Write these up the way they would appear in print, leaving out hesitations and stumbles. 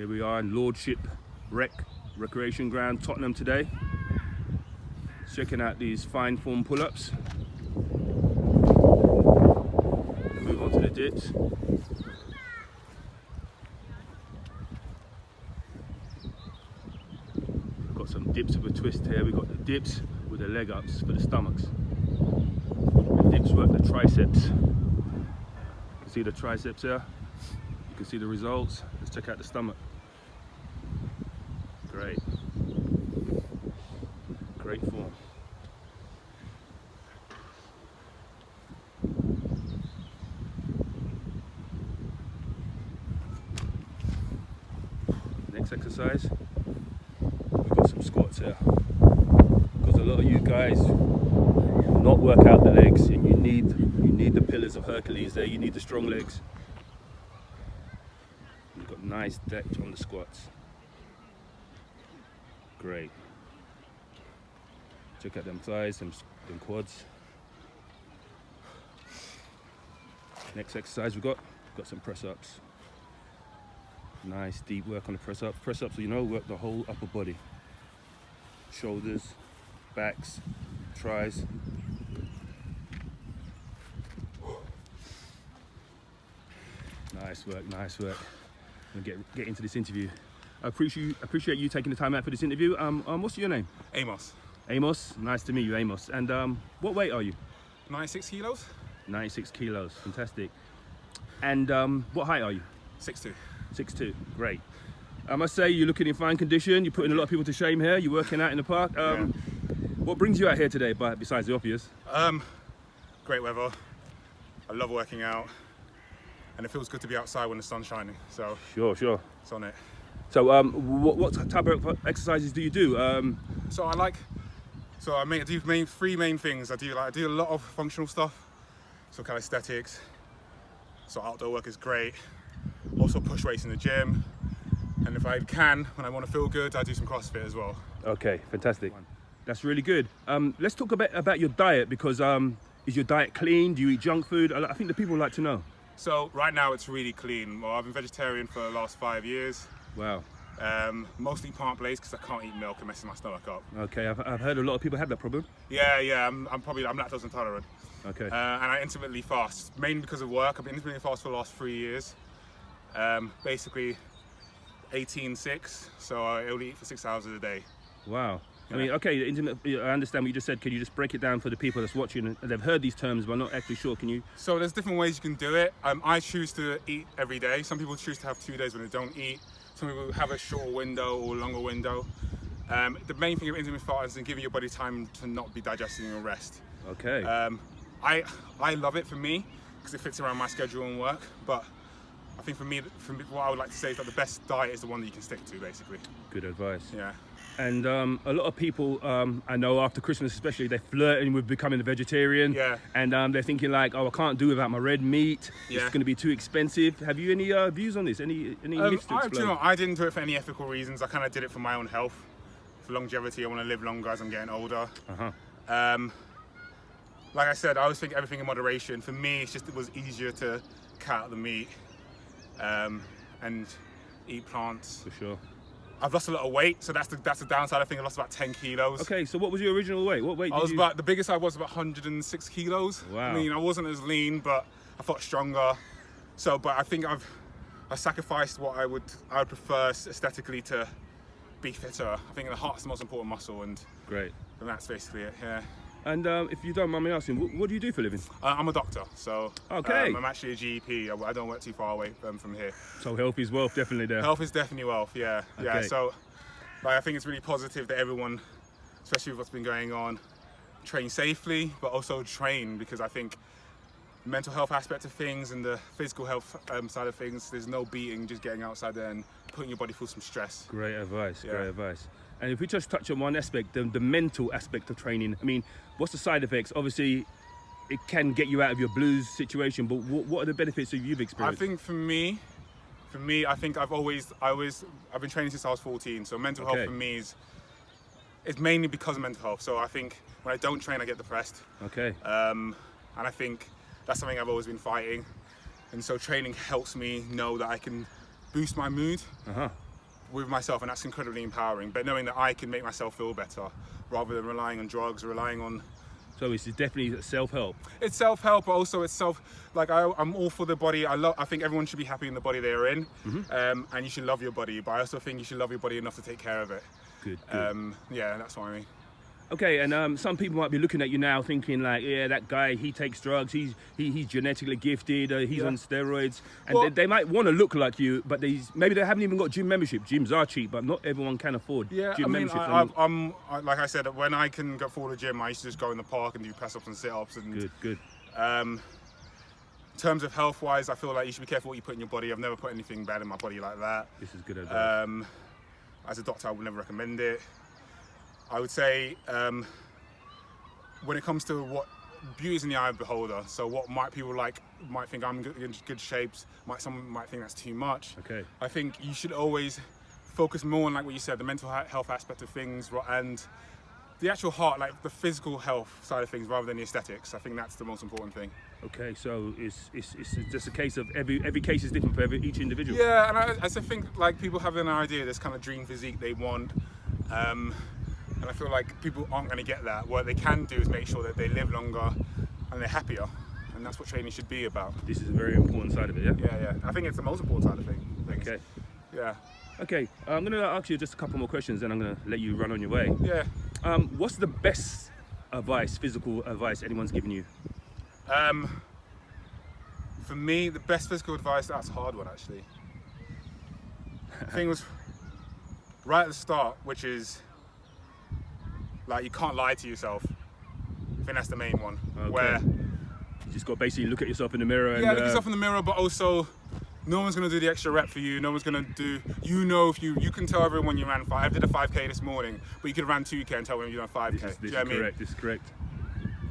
Here we are in Lordship Recreation Ground, Tottenham today. Checking out these fine form pull-ups. Move on to the dips. Got some dips with a twist here. We've got the dips with the leg ups for the stomachs. The dips work the triceps. You can see the triceps here. You can see the results. Let's check out the stomach. Great. Great form. Next exercise, we've got some squats here. Because a lot of you guys not work out the legs, and you need the pillars of Hercules there. You need the strong legs. You've got nice depth on the squats. Great. Check out them thighs, them quads. Next exercise we've got some press ups. Nice deep work on the press ups. Press ups, work the whole upper body. Shoulders, backs, tries. Nice work, nice work. I'm gonna get into this interview. I appreciate you taking the time out for this interview. What's your name? Amos. Amos, nice to meet you, Amos. And what weight are you? 96 kilos. 96 kilos, fantastic. And what height are you? 6'2". 6'2", great. I must say you're looking in fine condition. You're putting a lot of people to shame here. You're working out in the park. Yeah. What brings you out here today, besides the obvious? Great weather. I love working out. And it feels good to be outside when the sun's shining. So Sure. it's on it. So what type of exercises do you do? I do three main things. I do a lot of functional stuff. So calisthenics. So outdoor work is great. Also push weights in the gym. And if I can, when I want to feel good, I do some CrossFit as well. Okay, fantastic. That's really good. Let's talk a bit about your diet, because is your diet clean? Do you eat junk food? I think the people would like to know. So right now it's really clean. Well, I've been vegetarian for the last 5 years. Wow. Mostly plant-based because I can't eat milk, it messes my stomach up. Okay, I've heard a lot of people have that problem. Yeah. I'm lactose intolerant. Okay. And I intermittently fast, mainly because of work. I've been intermittently fast for the last 3 years. Basically 18-6, so I only eat for 6 hours a day. Wow. Yeah. I mean, okay, I understand what you just said. Can you just break it down for the people that's watching and they've heard these terms but not actually sure? Can you? So there's different ways you can do it. I choose to eat every day. Some people choose to have 2 days when they don't eat. Some people have a shorter window or longer window. The main thing of intermittent fasting is giving your body time to not be digesting and rest. Okay. I love it for me because it fits around my schedule and work. But I think for me, what I would like to say is that the best diet is the one that you can stick to, basically. Good advice. Yeah. And a lot of people, I know after Christmas especially, they're flirting with becoming a vegetarian. Yeah. And they're thinking like, oh, I can't do without my red meat. Yeah. It's going to be too expensive. Have you any views on this? Any myths to explode? I didn't do it for any ethical reasons. I kind of did it for my own health. For longevity, I want to live longer as I'm getting older. Like I said, I always think everything in moderation. For me, it was easier to cut out the meat and eat plants. For sure. I've lost a lot of weight, so that's the downside. I think I lost about 10 kilos. Okay, so what was your original weight? What weight did you? The biggest I was about 106 kilos. Wow. I mean, I wasn't as lean, but I felt stronger. So, but I think I sacrificed what I would prefer aesthetically to be fitter. I think the heart's the most important muscle, and Great. that's basically it. Yeah. And if you don't mind me asking, what do you do for a living? I'm a doctor, so Okay. I'm actually a GP. I don't work too far away from here. So health is wealth, definitely there. Health is definitely wealth. Yeah. Okay. So, I think it's really positive that everyone, especially with what's been going on, train safely, but also train, because I think the mental health aspect of things and the physical health side of things, there's no beating just getting outside there and putting your body through some stress. Great advice. Yeah. Great advice. And if we just touch on one aspect, the mental aspect of training, I mean, what's the side effects? Obviously, it can get you out of your blues situation, but what are the benefits that you've experienced? I think for me, I think I've been training since I was 14. So mental health for me is mainly because of mental health. So I think when I don't train, I get depressed. Okay. And I think that's something I've always been fighting. And so training helps me know that I can boost my mood. with myself, and that's incredibly empowering. But knowing that I can make myself feel better rather than relying on drugs or relying on. So it's definitely self-help. It's self-help, but also it's I'm all for the body. I think everyone should be happy in the body they're in, and you should love your body. But I also think you should love your body enough to take care of it. Good. Yeah, that's what I mean. Okay, and some people might be looking at you now thinking like, yeah, that guy, he takes drugs, he's genetically gifted, he's on steroids, and Well, they might want to look like you, but maybe they haven't even got gym membership. Gyms are cheap, but not everyone can afford Yeah, gym I mean, memberships. like I said, when I can go for the gym, I used to just go in the park and do press-ups and sit-ups. And Good. in terms of health-wise, I feel like you should be careful what you put in your body. I've never put anything bad in my body like that. This is good advice. As a doctor, I would never recommend it. I would say when it comes to what beauty is in the eye of the beholder, so what people might think I'm in good shapes, someone might think that's too much. Okay. I think you should always focus more on, like what you said, the mental health aspect of things and the actual heart, like the physical health side of things, rather than the aesthetics. I think that's the most important thing. Okay, so it's just a case of every case is different for each individual. Yeah, and I think like people have an idea, this kind of dream physique they want. And I feel like people aren't going to get that. What they can do is make sure that they live longer and they're happier. And that's what training should be about. This is a very important side of it, yeah? Yeah. I think it's the most important side of things. Okay. Yeah. Okay, I'm going to ask you just a couple more questions, then I'm going to let you run on your way. Yeah. What's the best physical advice anyone's given you? For me, the best physical advice, that's a hard one actually. The thing was right at the start, which is like you can't lie to yourself. I think that's the main one. Okay. Where You just got to basically look at yourself in the mirror and... look yourself in the mirror, but also no one's gonna do the extra rep for you. No one's gonna do, if you can tell everyone you ran 5. I did a 5K this morning, but you could have ran 2K and tell when you done 5K. This is correct.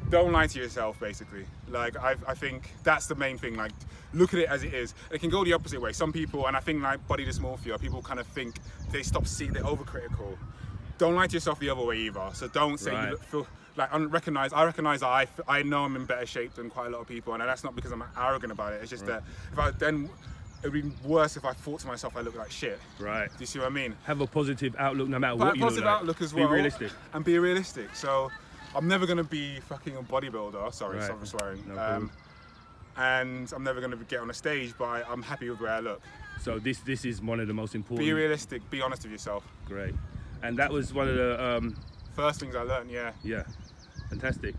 Don't lie to yourself, basically. Like I think that's the main thing. Like look at it as it is. It can go the opposite way. Some people, and I think like body dysmorphia, people kind of think they're overcritical. Don't lie to yourself the other way either. So don't say you feel like I recognize I know I'm in better shape than quite a lot of people, and that's not because I'm arrogant about it. It's just that it'd be worse if I thought to myself I look like shit. Right. Do you see what I mean? Have a positive outlook no matter what you look like. Positive outlook as well. Be realistic. And be realistic. So I'm never gonna be fucking a bodybuilder. Sorry for swearing. No problem. And I'm never gonna get on a stage, but I'm happy with where I look. So this is one of the most important. Be realistic. Be honest with yourself. Great. And that was one of the first things I learned. Yeah. Fantastic.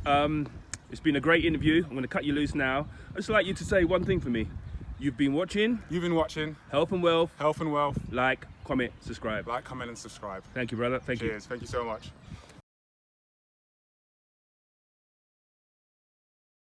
It's been a great interview. I'm going to cut you loose now. I'd just like you to say one thing for me. You've been watching Health and Wealth. Like, Like, comment, subscribe. comment and subscribe. Thank you, brother. Thank you. Cheers. Thank you so much.